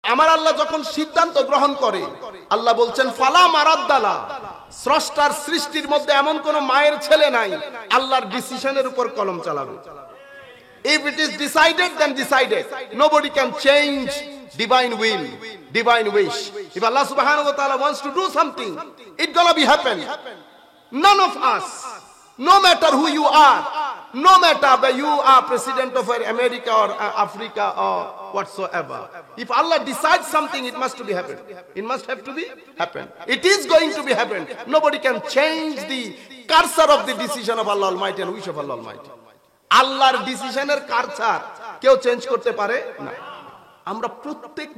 আমার আল্লাহ যখন সিদ্ধান্ত গ্রহণ করে, আল্লাহ বলছেন ফালা মারাদ্দালা, স্রষ্টার সৃষ্টির মধ্যে এমন কোন মায়ের ছেলে নাই আল্লাহর ডিসিশনের উপর কলম চালাবে। If it is decided, then decided. Nobody can change divine will, divine wish. If Allah subhanahu wa ta'ala wants to do something, it's gonna be happen. None of us, no matter who you are, no matter whether you are president of America or Africa or whatsoever, if Allah decides something, it must to be happen. It must have to be happen. It is going to be happen. Nobody can change the cursor of the decision of Allah Almighty and wish of Allah Almighty. আল্লাহর ডিসিশনের cursor কেউ change করতে পারে না। আমরা প্রত্যেক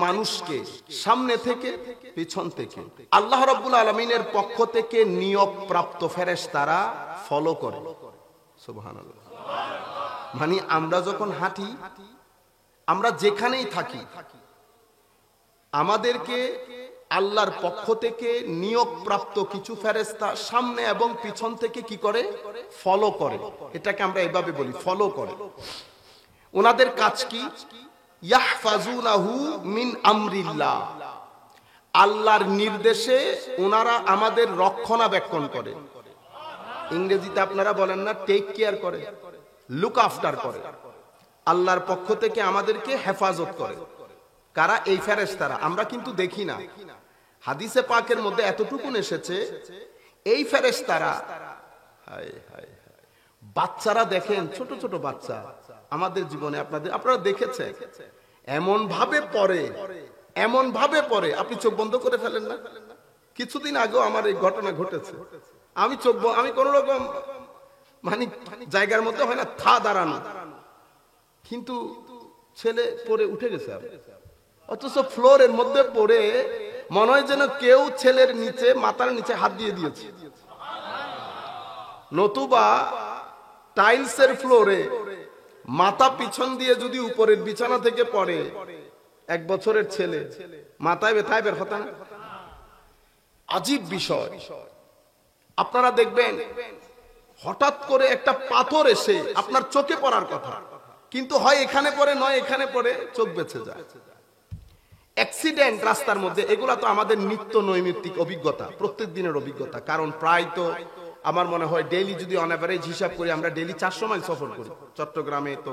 মানুষকে সামনে থেকে পিছন থেকে আল্লাহ রাব্বুল আলামিনের পক্ষ থেকে নিয়োগপ্রাপ্ত ফেরেশতারা ফলো করে। সুবহানাল্লাহ। মানে আমরা যখন হাঁটি, আমরা যেখানেই থাকি, আমাদেরকে আল্লাহর পক্ষ থেকে নিয়োগপ্রাপ্ত কিছু ফেরেশতা সামনে এবং পিছন থেকে কি করে? ফলো করে। এটাকে আমরা এইভাবে বলি, ফলো করে। ওনাদের কাজ কি? ইয়াহফাজুনাহু মিন আমরিল্লাহ, আল্লাহর নির্দেশে ওনারা আমাদের রক্ষণাবেক্ষণ করে। ইংরেজিতে আপনারা বলেন না টেক কেয়ার করে, লুক আফটার করে। আল্লাহর পক্ষ থেকে আমাদেরকে হেফাজত করে। কারা? এই ফেরেশতারা। আমরা কিন্তু দেখি না। হাদিসে পাকের মধ্যে এতটুকু এসেছে, এই ফেরেশতারা, বাচ্চারা দেখেন, ছোট ছোট বাচ্চা আমাদের জীবনে আপনারা দেখেছেন, এমন ভাবে পড়ে আপনি চোখ বন্ধ করে ফেলেন না। কিছুদিন আগেও আমার এই ঘটনা ঘটেছে। আমি কোন রকম মানে জায়গার মধ্যে হয় না থা দাঁড়ানো, কিন্তু ছেলে পড়ে উঠে গেছে, অথচ ফ্লোরের মধ্যে পড়ে মনে হয় যেন কেউ ছেলের নিচে, মাথার নিচে হাত দিয়ে দিয়েছে। নতুবা টাইলসের ফ্লোরে মাথা পিছন দিয়ে যদি উপরের বিছানা থেকে পড়ে 1 বছরের ছেলে, মাথায় ব্যথায় বের হতো না? আজীব বিষয়। আপনারা দেখবেন হঠাৎ করে একটা পাথর এসে আপনার চোখে পড়ার কথা, কিন্তু হয় এখানে পড়ে, নয় এখানে পড়ে, চোখ বেঁচে যায়। অ্যাক্সিডেন্ট রাস্তার মধ্যে, এগুলা তো আমাদের নিত্য নৈমিত্তিক অভিজ্ঞতা, প্রত্যেক দিনের অভিজ্ঞতা। কারণ প্রায় তো আমার মনে হয় ডেইলি যদি অন এভারেজ হিসাব করি, আমরা ডেইলি 400 মাইল সফর করি। চট্টগ্রামে তো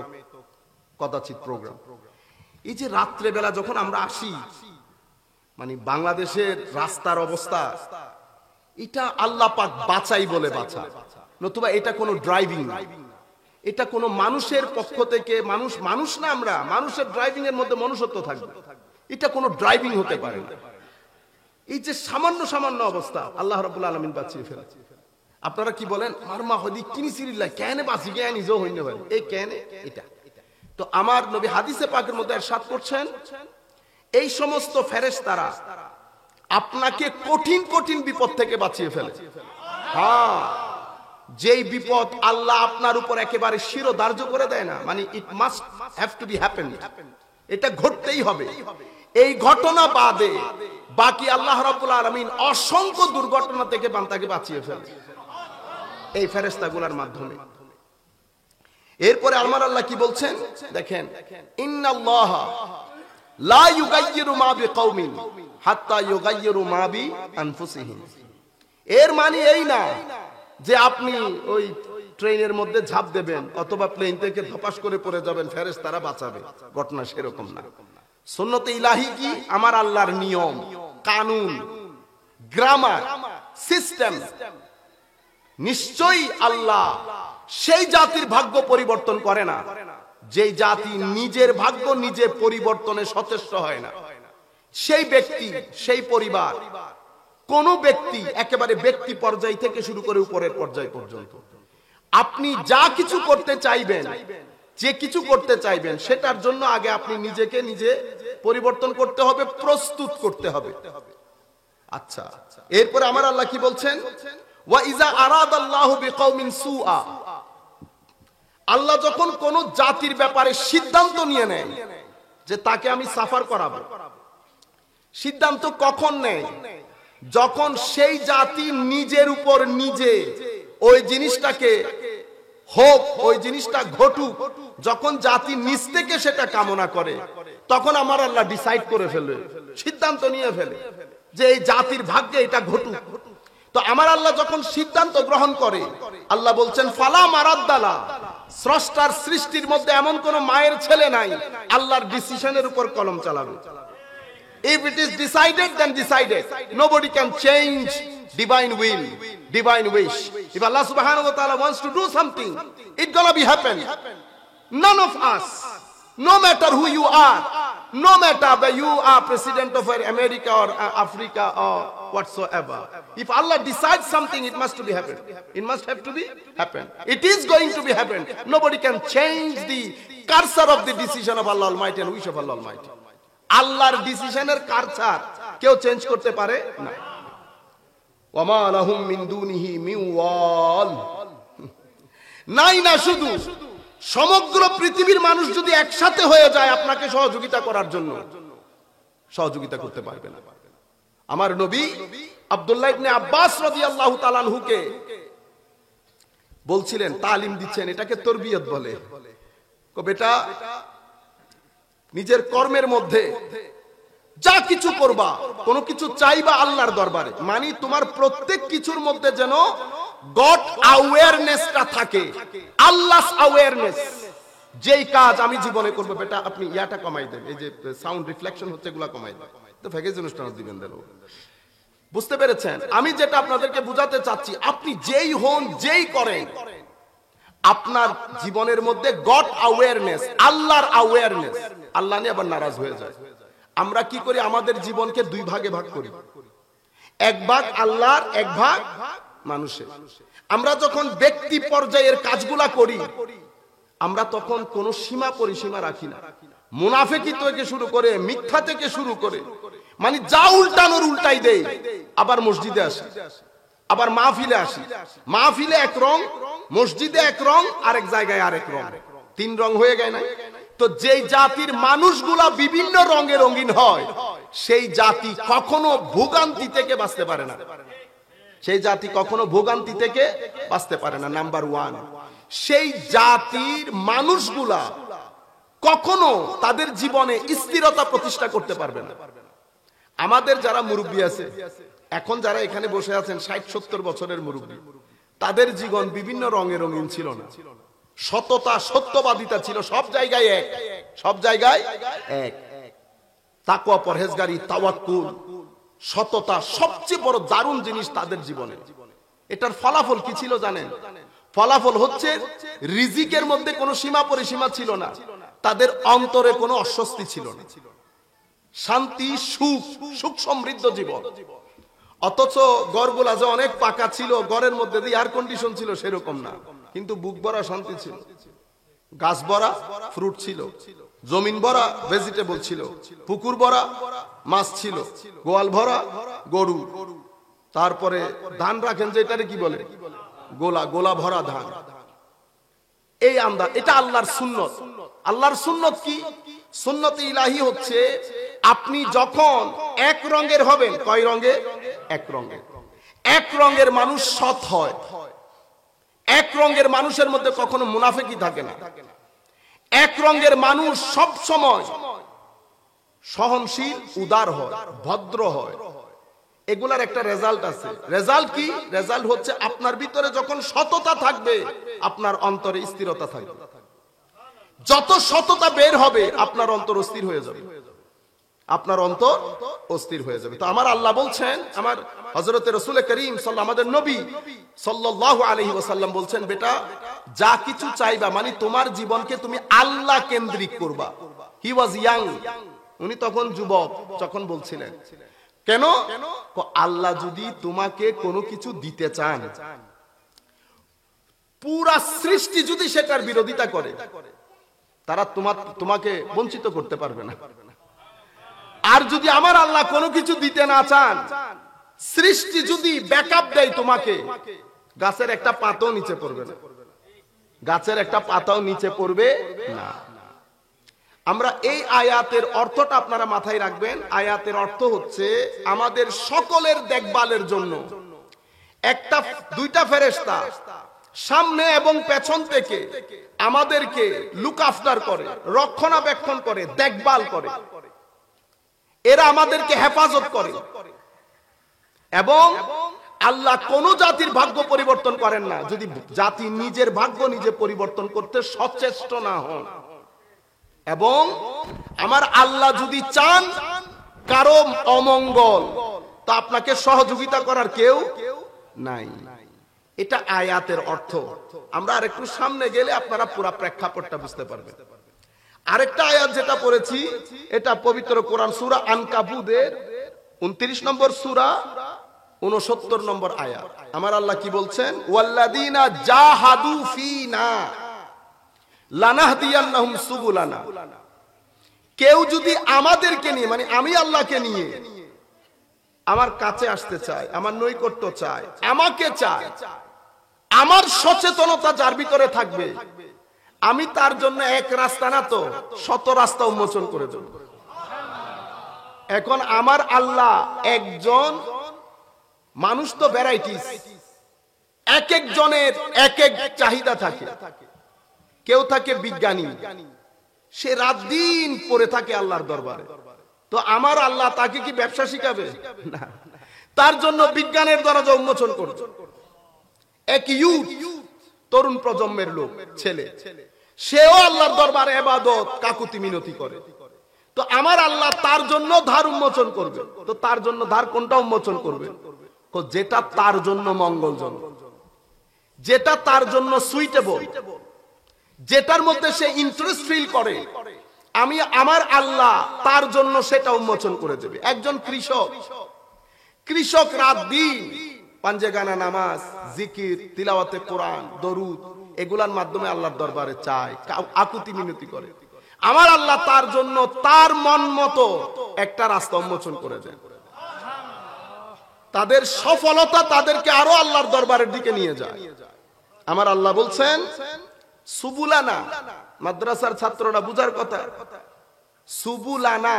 কদাচিৎ প্রোগ্রাম। এই যে রাত্রে বেলা যখন আমরা আসি, মানে বাংলাদেশের রাস্তার অবস্থা, এটা আল্লাহ পাক বাঁচাই বলে বাঁচা, নতুবা এটা কোনো ড্রাইভিং না। এটা কোনো মানুষের পক্ষ থেকে, মানুষ না, আমরা মানুষের ড্রাইভিং এর মধ্যে মনুষ্যত্ব থাকবে, এটা কোনো ড্রাইভিং হতে পারে না। এই যে সামান্য অবস্থা, আল্লাহ রাব্বুল আলামিন বাঁচিয়ে ফেলেছে। আপনারা কি বলেন? মারমা হদি কিনিসিরিল্লাহ, কেন বাঁচি গে নিজেও হইতে পারে, এই কেন এটা। তো আমার নবী হাদিসে পাকের মধ্যে ইরশাদ করছেন, এই সমস্ত ফেরেশতারা আপনাকে কঠিন বিপদ থেকে বাঁচিয়ে ফেলে। হ্যাঁ, যেই বিপদ আল্লাহ আপনার উপর একেবারে শিরোধার্য করে দেয় না, মানে it must have to B happen, এটা ঘটতেই হবে। এই ঘটনা বাদে বাকি আল্লাহ রাব্বুল আলামিন অসংখ্য দুর্ঘটনা থেকে বান্দাকে বাঁচিয়ে ফেলে এই ফেরেশতাগুলোর মাধ্যমে। এরপরে আমার আল্লাহ কি বলছেন দেখেন, ইন্নাল্লাহা লা ইউগাইয়িরু মা বিকাউমিন হাত্তা ইউগাইয়িরু মা বিআনফুসিহিম। এর মানে এই না যে আপনি ওই ট্রেনের মধ্যে ঝাঁপ দেবেন অথবা প্লেন থেকে ধপাস করে পড়ে যাবেন, ফেরেশতারা বাঁচাবে, ঘটনা সেরকম না। সুন্নতে ইলাহি কি? আমার আল্লাহর নিয়ম কানুন, গ্রামার, সিস্টেম। নিশ্চয়ই আল্লাহ সেই জাতির ভাগ্য পরিবর্তন করে না যেই জাতি নিজের ভাগ্য নিজে পরিবর্তনে সচেষ্ট হয় না। সেই ব্যক্তি, সেই পরিবার, কোন ব্যক্তি একেবারে ব্যক্তি পর্যায় থেকে শুরু করে উপরের পর্যায় পর্যন্ত আপনি যা কিছু করতে চাইবেন, যে কিছু করতে চাইবেন, সেটার জন্য আগে আপনি নিজেকে নিজে পরিবর্তন করতে হবে, প্রস্তুত করতে হবে। আচ্ছা, এরপরে আমার আল্লাহ কি বলছেন, ওয়া ইজা আরাদাল্লাহু বিকাউমিন সুআ, আল্লাহ যখন কোন জাতির ব্যাপারে সিদ্ধান্ত নিয়ে নেয় যে তাকে আমি সাফার করাবো, সিদ্ধান্ত কখন নেয়? যখন সেই জাতি নিজের উপর নিজে ওই জিনিসটাকে হোক, ওই জিনিসটা ঘটুক, যখন জাতি নিজ থেকে সেটা কামনা করে, তখন আমার আল্লাহ ডিসাইড করে ফেলে, সিদ্ধান্ত নিয়ে ফেলে যে এই জাতির ভাগ্যে এটা ঘটুক। তো আমার আল্লাহ যখন সিদ্ধান্ত গ্রহণ করে, আল্লাহ বলছেন ফালা মারাদ্দালা, স্রষ্টার সৃষ্টির মধ্যে এমন কোন মায়ের ছেলে নাই আল্লাহর ডিসিশনের উপর কলম চালাবে। If it is decided, then decided. Nobody can change divine will, divine wish. If Allah subhanahu wa ta'ala wants to do something, it's gonna be happen. None of us, no matter who you are, no matter whether you are president of America or Africa or whatsoever, if Allah decides something, it must to be happen. It must have to be happen. It is going to be happen. Nobody can change the cursor of the decision of Allah Almighty and wish of Allah Almighty. আল্লাহর ডিসিশনের cursor কেউ change করতে পারে না। ওয়ামা লাহুম মিন দুনিহি মিন ওয়াল, নাই না শুধু সমগ্র পৃথিবীর মানুষ যদি একসাথে হয়ে যায় আপনাকে সহযোগিতা করার জন্য, সহযোগিতা করতে পারবে না। আমার নবী আব্দুল্লাহ ইবনে আব্বাস রাদিয়াল্লাহু তাআলা আনহুকে বলছিলেন, তালিম দিচ্ছেন, এটাকে তরবিয়ত বলে। বেটা, নিজের কর্মের মধ্যে যা কিছু করবা, কোনো কিছু চাইবা আল্লাহর দরবারে, মানে তোমার প্রত্যেক কিছুর মধ্যে যেন গড অ্যাওয়ারনেসটা থাকে, আল্লাহস অ্যাওয়ারনেস। যেই কাজ আমি জীবনে করব, বেটা আপনি ইয়াটা কমাই দেন, এই যে সাউন্ড রিফ্লেকশন হচ্ছে এগুলা কমাই দেন, তো ফ্যাকেজ অনুষ্ঠান দিবেন দেন। বুঝতে পেরেছেন? আমি যেটা আপনাদেরকে বুঝাতে চাচ্ছি, আপনি যেই হন, যেই করেন, আপনার জীবনের মধ্যে গড অ্যাওয়ারনেস, আল্লাহর অ্যাওয়ারনেস, আল্লাহ নিয়ে আবার নারাজ হয়ে যায়। আমরা কি করি? আমাদের জীবনকে দুই ভাগে ভাগ করি, এক ভাগ আল্লাহর, এক ভাগ মানুষের। আমরা যখন ব্যক্তি পর্যায়ের কাজগুলা করি, আমরা তখন কোনো সীমা পরিসীমা রাখি না। মুনাফিকি থেকে শুরু করে, মিথ্যা থেকে শুরু করে, মানে যা উল্টানোর উল্টাই দেই। আবার মসজিদে আসি, আবার মাহফিলে আসি, মাহফিলে এক রং, মসজিদে এক রং, আরেক জায়গায় আরেক রং, তিন রং হয়ে গেল না? তো যেই জাতির মানুষগুলা বিভিন্ন রঙে রঙিন হয়, সেই জাতি কখনো ভোগান্তি থেকে বাঁচতে পারে না। সেই জাতি কখনো ভোগান্তি থেকে বাঁচতে পারে না। নাম্বার ওয়ান, সেই জাতির মানুষগুলা কখনো তাদের জীবনে স্থিরতা প্রতিষ্ঠা করতে পারবে না। আমাদের যারা মুরব্বী আছে, এখন যারা এখানে বসে আছেন 60-70 বছরের মুরব্বী, তাদের জীবন বিভিন্ন রঙে রঙিন ছিল না। সততা, সত্যবাদিতা ছিল সব জায়গায় এক, সব জায়গায় এক। তাকওয়া, পরহেজগারি, তাওয়াক্কুল, সততা সবচেয়ে বড় দারুণ জিনিস তাদের জীবনে। এটার ফলাফল কি ছিল জানেন? ফলাফল হচ্ছে রিজিকের মধ্যে কোনো সীমা পরিসীমা ছিল না, তাদের অন্তরে কোনো অস্বস্তি ছিল না, শান্তি, সুখ, সুখ সমৃদ্ধ জীবন। অথচ গড়গুলা যে অনেক পাকা ছিল, গড়ের মধ্যে দিয়ে এয়ার কন্ডিশন ছিল সেরকম না, কিন্তু বুক ভরা শান্তি ছিল, গাছ ভরা ফ্রুট ছিল, জমিন ভরা ভেজিটেবল ছিল, পুকুর ভরা মাছ ছিল, গোয়াল ভরা গরু, তারপরে ধান রাখেন যে এটারে কি বলে, গোলা, গোলা ভরা ধান। এই আন্দাজ, এটা আল্লাহর সুন্নত। আল্লাহর সুন্নত কি? সুন্নতে ইলাহি হচ্ছে আপনি যখন এক রঙের হবেন, কয় রঙে? এক রঙের। এক রঙের মানুষ সৎ হয়, এক রঙের মানুষের মধ্যে কখনো মুনাফিকি থাকে না, এক রঙের মানুষ সব সময় সহনশীল, উদার হয়, ভদ্র হয়। এগুলার একটা রেজাল্ট আছে। রেজাল্ট কি? রেজাল্ট হচ্ছে আপনার ভিতরে যখন সততা থাকবে, আপনার অন্তরে স্থিরতা থাকবে। যত সততা বের হবে, আপনার অন্তর অস্থির হয়ে যাবে, আপনার অন্তর অস্থির হয়ে যাবে। তো আমার আল্লাহ বলছেন, আমার হযরত রাসূল করিম সাল্লাল্লাহু, আমাদের নবী সাল্লাল্লাহু আলাইহি ওয়াসাল্লাম বলছেন, বেটা যা কিছু চাইবা, মানে তোমার জীবনকে তুমি আল্লাহ কেন্দ্রিক করবা। হি ওয়াজ ইয়াং, উনি তখন যুবক যখন বলছিলেন। কেন? আল্লাহ যদি তোমাকে কোনো কিছু দিতে চান, পুরা সৃষ্টি যদি সেটার বিরোধিতা করে, তারা তোমাকে বঞ্চিত করতে পারবে না। আর যদি আমার আল্লাহ কোনো কিছু দিতে না চান, সৃষ্টি যদি ব্যাকআপ দেয় তোমাকে, গাছের একটা পাতাও নিচে পড়বে না, গাছের একটা পাতাও নিচে পড়বে না। আমরা এই আয়াতের অর্থটা আপনারা মাথায় রাখবেন। আয়াতের অর্থ হচ্ছে আমাদের সকলের দেখভালের জন্য একটা, দুইটা ফেরেশতা সামনে এবং পেছন থেকে আমাদেরকে লুক আফটার করে, রক্ষণাবেক্ষণ করে, দেখভাল করে। এরা আমাদেরকে হেফাজত করে। এবং আল্লাহ কোন জাতির ভাগ্য পরিবর্তন করেন না যদি জাতি নিজের ভাগ্য নিজে পরিবর্তন করতে সচেষ্ট না হন। এবং আমার আল্লাহ যদি চান কারো অমঙ্গল, তা আপনাকে সহযোগিতা করার কেউ নাই। এটা আয়াতের অর্থ। আমরা আরেকটু সামনে গেলে আপনারা পুরো প্রেক্ষাপটটা বুঝতে পারবেন। আরেকটা আয়াত যেটা পড়েছি, এটা পবিত্র কোরআন সূরা আনকাবুতের 29 নম্বর সূরা 69 নম্বর আয়াত। আমার আল্লাহ কি বলছেন? ওয়াল্লাযীনা জাহাদু ফীনা লানাহদিয়ান্নাহুম সুবুলানা। কেউ যদি আমাদেরকে নিয়ে, মানে আমি আল্লাহকে নিয়ে আমার কাছে আসতে চায়, আমার নৈকট্য চায়, আমাকে চায়, আমার সচেতনতা যার ভিতরে থাকবে, আমি তার জন্য এক রাস্তা না তো 100 রাস্তা উন্মোচন করে দেব। এখন আমার আল্লাহ একজন, মানুষ তো ভ্যারাইটিস, এক একজনের এক এক চাহিদা থাকে। কেউ থাকে বিজ্ঞানী, সে রাত দিন পড়ে থাকে আল্লাহর দরবারে। তো আমার আল্লাহ তাকে কি ব্যবসা শিখাবে? না, তার জন্য বিজ্ঞানের দরজা উন্মোচন করবে। এক ইউথ, তরুণ প্রজন্মের লোক, ছেলে, সেও আল্লাহর দরবারে ইবাদত কাকুতি মিনতি করে। তো আমার আল্লাহ তার জন্য ধার উন্মোচন করবে। তো তার জন্য ধার কোনটা উন্মোচন করবে? যেটা তার জন্য মঙ্গলজনক, যেটা তার জন্য সুইটেবল, যেটার মধ্যে সে ইন্টারেস্ট ফিল করে, আমি আমার আল্লাহ তার জন্য সেটা উন্মোচন করে দেবে। একজন কৃষক রাত দিন পাঞ্জে গানা, নামাজ, জিকির, তিলাওয়াতে কোরআন, দরুদ, এগুলার মাধ্যমে আল্লাহর দরবারে চায়, আকুতি মিনতি করে। আমার আল্লাহ তার জন্য তার মন মতো একটা রাস্তা উন্মোচন করে দেয়। তাদের সফলতা তাদেরকে আরো আল্লাহর দরবারের দিকে নিয়ে যায়। আমার আল্লাহ বলছেন সুবুলানা। মাদ্রাসার ছাত্ররা বুঝার কথা, সুবুলানা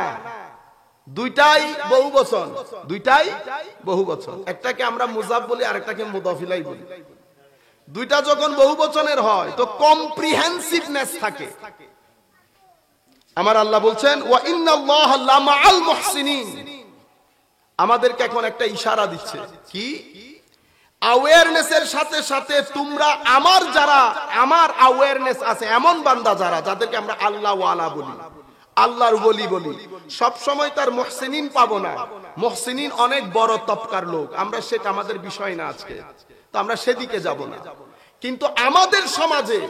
দুইটাই বহুবচন, দুইটাই বহুবচন। একটাকে আমরা মুজাফ বলি, আরেকটাকে মুদাফ ইলাইহি বলি। দুইটা যখন বহুবচনের হয় তো কম্প্রিহেনসিভনেস থাকে। আমার আল্লাহ বলছেন ওয়া ইন্নাল্লাহা লামাআল মুহসিনিন। আমাদেরকে এখন একটা ইশারা দিচ্ছে, কি? অ্যাওয়ারনেসের সাথে সাথে তোমরা আমার, যারা আমার অ্যাওয়ারনেস আছে এমন বান্দা যারা, যাদেরকে আমরা আল্লাহ ওয়ালা বলি, আল্লাহর ওলি বলি, সব সময় তার মুহসিনিন পাবো না। মুহসিনিন অনেক বড় তবকার লোক, আমরা সেটা আমাদের বিষয় না আজকে, তো আমরা সেদিকে যাব না। কিন্তু আমাদের সমাজে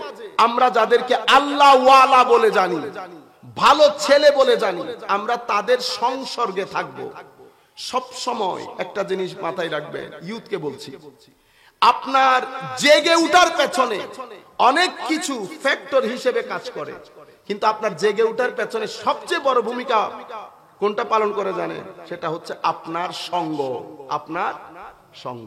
আমরা যাদেরকে আল্লাহ ওয়ালা বলে জানি, ভালো ছেলে বলে জানি, আমরা তাদের সংসর্গে থাকবো। সব সময় একটা জিনিস মাথায় রাখবেন, ইউথকে বলছি, আপনার জেগে উঠার পেছনে অনেক কিছু ফ্যাক্টর হিসেবে কাজ করে, কিন্তু আপনার জেগে উঠার পেছনে সবচেয়ে বড় ভূমিকা কোনটা পালন করে জানেন? সেটা হচ্ছে আপনার সঙ্গ, আপনার সঙ্গ।